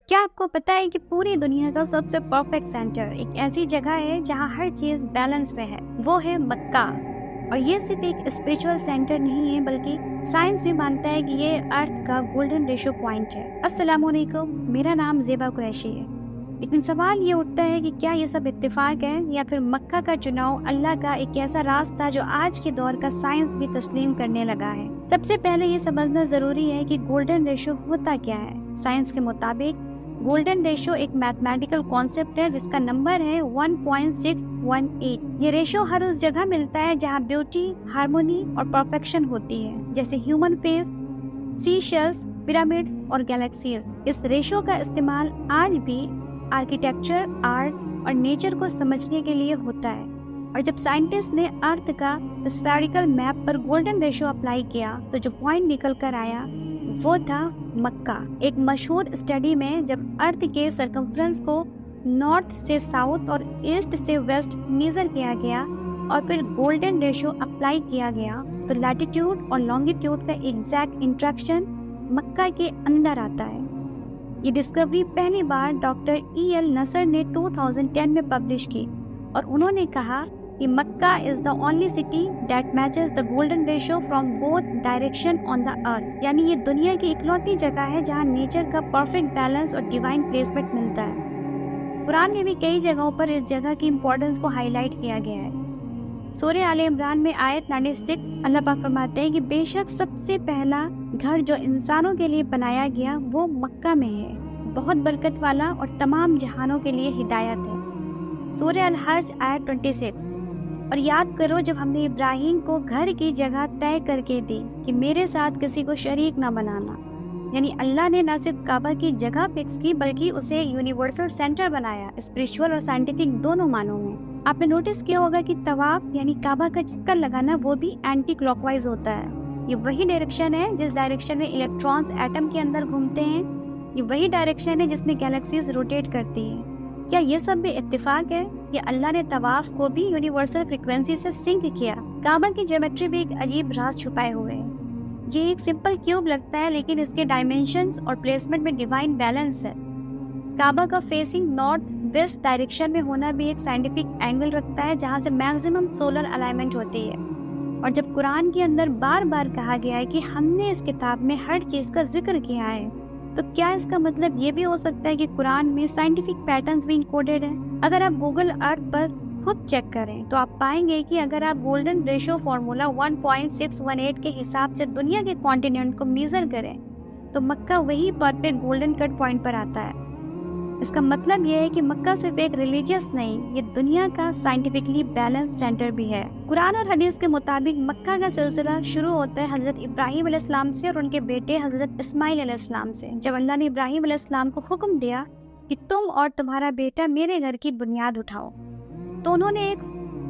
کیا آپ کو پتا ہے کہ پوری دنیا کا سب سے پرفیکٹ سینٹر ایک ایسی جگہ ہے جہاں ہر چیز بیلنس میں ہے، وہ ہے مکہ۔ اور یہ صرف ایک اسپریچول سینٹر نہیں ہے، بلکہ سائنس بھی مانتا ہے کہ یہ ارتھ کا گولڈن ریشو پوائنٹ ہے۔ السلام علیکم، میرا نام زیبا قریشی ہے۔ لیکن سوال یہ اٹھتا ہے کہ کیا یہ سب اتفاق ہے یا پھر مکہ کا چناؤ اللہ کا ایک ایسا راستہ جو آج کے دور کا سائنس بھی تسلیم کرنے لگا ہے۔ سب سے پہلے یہ سمجھنا ضروری ہے کہ گولڈن ریشو ہوتا کیا ہے۔ سائنس کے مطابق گولڈن ریشو ایک میتھمیٹیکل کانسیپٹ ہے جس کا نمبر ہے 1.618۔ یہ ریشو ہر اس جگہ ملتا ہے جہاں بیوٹی، ہارمونی اور پرفیکشن ہوتی ہے، جیسے ہیومن فیس، سی شیلز، پیرامڈز اور گیلیکسیز۔ اس ریشو کا استعمال آج بھی آرکیٹیکچر، آرٹ اور نیچر کو سمجھنے کے لیے ہوتا ہے۔ اور جب سائنٹسٹ نے ارتھ کا اسفیریکل میپ پر گولڈن ریشو اپلائی کیا تو جو پوائنٹ نکل کر آیا وہ تھا مکہ۔ ایک مشہور اسٹڈی میں جب ارتھ کے سرکمفرنس کو نارتھ سے ساؤتھ اور ایسٹ سے ویسٹ میجر کیا گیا اور پھر گولڈن ریشو اپلائی کیا گیا تو لیٹیٹیوڈ اور لانگیٹیوڈ کا ایگزیکٹ انٹریکشن مکہ کے اندر آتا ہے۔ یہ ڈسکوری پہلی بار ڈاکٹر E.L. نصر نے 2010 میں پبلش کی، اور انہوں نے کہا کہ مکہ is the only city that matches the golden ratio from both direction on the earth۔ یعنی یہ دنیا کی اکلوتی جگہ ہے جہاں نیچر کا پرفیکٹ بیلنس اور ڈیوائن پلیسمنٹ ملتا ہے۔ قرآن میں بھی کئی جگہوں پر اس جگہ کی امپورٹنس کو ہائی لائٹ کیا گیا ہے۔ سورہ آل عمران میں آیت 96 اللہ پاک فرماتے ہیں کہ بے شک سب سے پہلا گھر جو انسانوں کے لیے بنایا گیا وہ مکہ میں ہے، بہت برکت والا اور تمام جہانوں کے لیے ہدایت ہے۔ سورہ الحج آیت 26۔ اور یاد کرو جب ہم نے ابراہیم کو گھر کی جگہ طے کر کے دی کہ میرے ساتھ کسی کو شریک نہ بنانا، یعنی اللہ نے نہ صرف کعبہ کی جگہ فکس کی بلکہ اسے یونیورسل سینٹر بنایا، اسپریچول اور سائنٹیفک دونوں معنوں میں۔ آپ نے نوٹس کیا ہوگا کہ طواف یعنی کعبہ کا چکر لگانا وہ بھی اینٹی کلاک وائز ہوتا ہے۔ یہ وہی ڈائریکشن ہے جس ڈائریکشن میں الیکٹرانز ایٹم کے اندر گھومتے ہیں، یہ وہی ڈائریکشن ہے جس میں گیلیکسیز روٹیٹ کرتی ہیں۔ کیا یہ سب بھی اتفاق ہے کہ اللہ نے طواف کو بھی یونیورسل فریکوینسی سے سنک کیا؟ کعبہ کی جیومیٹری بھی ایک عجیب راز چھپائے ہوئے ہیں۔ یہ ایک سمپل کیوب لگتا ہے لیکن اس کے ڈائمینشنز اور پلیسمنٹ میں ڈیوائن بیلنس ہے۔ کعبہ کا فیسنگ نارتھ ویسٹ ڈائریکشن میں ہونا بھی ایک سائنٹیفک اینگل رکھتا ہے جہاں سے میکسیمم سولر الائنمنٹ ہوتی ہے۔ اور جب قرآن کے اندر بار بار کہا گیا ہے کہ ہم نے اس کتاب میں ہر چیز کا ذکر کیا ہے، تو کیا اس کا مطلب یہ بھی ہو سکتا ہے کہ قرآن میں سائنٹیفک پیٹرنز بھی انکوڈڈ ہیں؟ اگر آپ گوگل ارتھ پر خود چیک کریں تو آپ پائیں گے کہ اگر آپ گولڈن ریشو فارمولا 1.618 کے حساب سے دنیا کے کانٹیننٹ کو میزر کریں تو مکہ وہی پرفیکٹ گولڈن کٹ پوائنٹ پر آتا ہے۔ اس کا مطلب یہ ہے کہ مکہ صرف ایک ریلیجیس نہیں، یہ دنیا کا سائنٹیفکلی بیلنس سینٹر بھی ہے۔ قرآن اور حدیث کے مطابق مکہ کا سلسلہ شروع ہوتا ہے حضرت ابراہیم علیہ السلام سے اور ان کے بیٹے حضرت اسماعیل علیہ السلام سے۔ جب اللہ نے ابراہیم علیہ السلام کو حکم دیا کہ تم اور تمہارا بیٹا میرے گھر کی بنیاد اٹھاؤ، تو انہوں نے ایک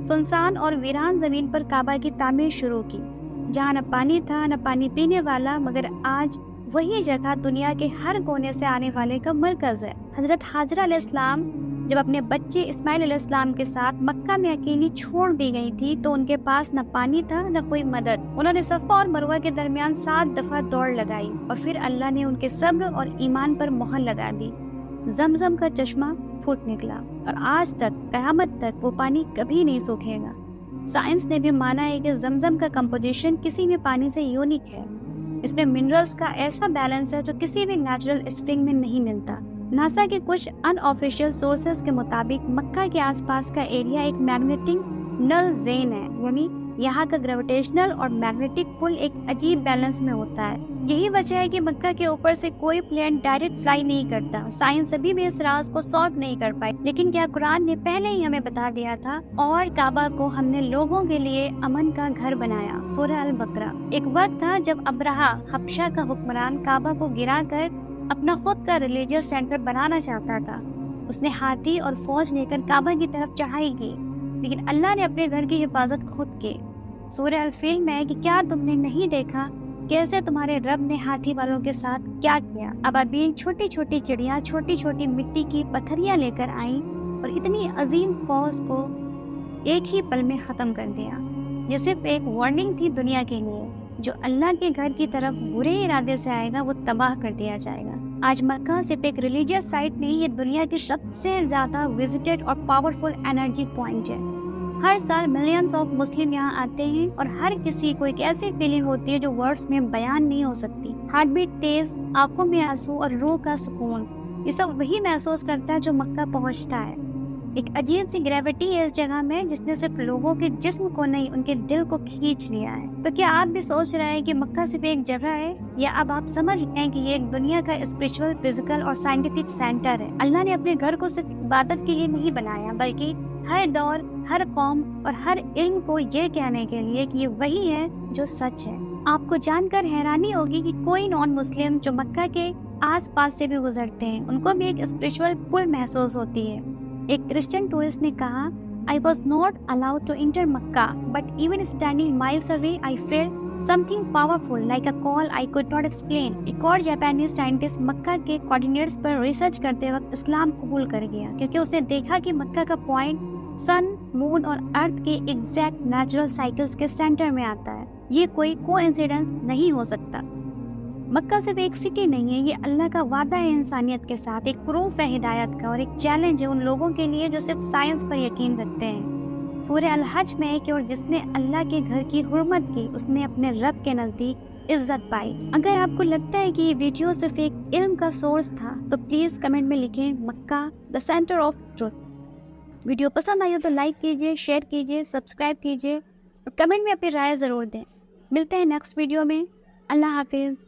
سنسان اور ویران زمین پر کعبہ کی تعمیر شروع کی، جہاں نہ پانی تھا نہ پانی پینے والا، مگر آج وہی جگہ دنیا کے ہر کونے سے آنے والے کا مرکز ہے۔ حضرت حاجرہ علیہ السلام جب اپنے بچے اسماعیل علیہ السلام کے ساتھ مکہ میں اکیلی چھوڑ دی گئی تھی تو ان کے پاس نہ پانی تھا نہ کوئی مدد۔ انہوں نے صفا اور مروہ کے درمیان 7 دفعہ دوڑ لگائی اور پھر اللہ نے ان کے صبر اور ایمان پر مہر لگا دی۔ زمزم کا چشمہ پھوٹ نکلا اور آج تک قیامت تک وہ پانی کبھی نہیں سوکھے گا۔ سائنس نے بھی مانا ہے کہ زمزم کا کمپوزیشن کسی بھی پانی سے یونیک ہے، اس میں منرلز کا ایسا بیلنس ہے جو کسی بھی نیچرل اسپرنگ میں نہیں ملتا۔ ناسا کے کچھ ان آفیشیل سورسز کے مطابق مکہ کے آس پاس کا ایریا ایک میگنیٹک نل زین ہے، یعنی یہاں کا گریویٹیشنل اور میگنیٹک پل ایک عجیب بیلنس میں ہوتا ہے۔ یہی وجہ ہے کہ مکہ کے اوپر سے کوئی پلین ڈائریکٹ فلائی نہیں کرتا۔ سائنس ابھی بھی اس راز کو سالو نہیں کر پائی، لیکن کیا قرآن نے پہلے ہی ہمیں بتا دیا تھا؟ اور کعبہ کو ہم نے لوگوں کے لیے امن کا گھر بنایا۔ سورہ البقرہ۔ ایک وقت تھا جب ابرہہ حبشہ کا حکمران کعبہ کو گرا کر اپنا خود کا ریلیجیس سینٹر بنانا چاہتا تھا۔ اس نے ہاتھی اور فوج لے کر کعبہ کی طرف چڑھائی کی، لیکن اللہ نے اپنے گھر کی حفاظت خود کی۔ سورہ الفیل میں ہے کہ کیا تم نے نہیں دیکھا کیسے تمہارے رب نے ہاتھی والوں کے ساتھ کیا کیا؟ ابابیل چھوٹی چھوٹی چڑیاں چھوٹی چھوٹی مٹی کی پتھریاں لے کر آئیں اور اتنی عظیم فوج کو ایک ہی پل میں ختم کر دیا۔ یہ صرف ایک وارننگ تھی دنیا کے لیے، جو اللہ کے گھر کی طرف برے ارادے سے آئے گا وہ تباہ کر دیا جائے گا۔ آج مکہ صرف ایک ریلیجیس سائٹ نہیں، یہ دنیا کی سب سے زیادہ وزٹڈ اور پاورفل انرجی پوائنٹ ہے۔ ہر سال ملینز آف مسلم یہاں آتے ہیں اور ہر کسی کو ایک ایسی فیلنگ ہوتی ہے جو ورڈز میں بیان نہیں ہو سکتی۔ ہارٹ بیٹ تیز، آنکھوں میں آنسو اور روح کا سکون، یہ سب وہی محسوس کرتا ہے جو مکہ پہنچتا ہے۔ ایک عجیب سی گریوٹی ہے اس جگہ میں جس نے صرف لوگوں کے جسم کو نہیں ان کے دل کو کھینچ لیا ہے۔ تو کیا آپ بھی سوچ رہے ہیں کہ مکہ صرف ایک جگہ ہے، یا اب آپ سمجھ گئے ہیں کہ یہ ایک دنیا کا اسپرچول، فزیکل اور سائنٹیفک سینٹر ہے؟ اللہ نے اپنے گھر کو صرف عبادت کے لیے نہیں بنایا، بلکہ ہر دور، ہر قوم اور ہر علم کو یہ کہنے کے لیے کہ یہ وہی ہے جو سچ ہے۔ آپ کو جان کر حیرانی ہوگی کہ کوئی نان مسلم جو مکہ کے آس پاس سے بھی گزرتے ہیں ان کو بھی ایک اسپرچول پل محسوس ہوتی ہے۔ ایک کرسچن ٹورسٹ نے کہا، I was not allowed to enter Makkah, but even standing miles away, I felt something powerful, like a call I could not explain۔ ایک اور جاپانیز سائنٹسٹ مکہ کے کوارڈینیٹس پر ریسرچ کرتے وقت اسلام قبول کر گیا کیونکہ اس نے دیکھا کہ مکہ کا پوائنٹ سن، مون اور ارتھ کے ایگزیکٹ نیچرل سائیکلز کے سینٹر میں آتا ہے۔ یہ کوئی کو انسیڈنس نہیں ہو سکتا۔ مکہ صرف ایک سٹی نہیں ہے، یہ اللہ کا وعدہ ہے انسانیت کے ساتھ، ایک پروف ہے ہدایت کا اور ایک چیلنج ہے ان لوگوں کے لیے جو صرف سائنس پر یقین رکھتے ہیں۔ سورہ الحج میں ہے کہ اور جس نے اللہ کے گھر کی حرمت کی اس نے اپنے رب کے نزدیک عزت پائی۔ اگر آپ کو لگتا ہے کہ یہ ویڈیو صرف ایک علم کا سورس تھا تو پلیز کمنٹ میں لکھیں مکہ دا سینٹر آف ٹروتھ۔ ویڈیو پسند آئی ہو تو لائک کیجیے، شیئر کیجیے، سبسکرائب کیجیے اور کمنٹ میں اپنی رائے ضرور دیں۔ ملتے ہیں نیکسٹ ویڈیو میں۔ اللہ حافظ۔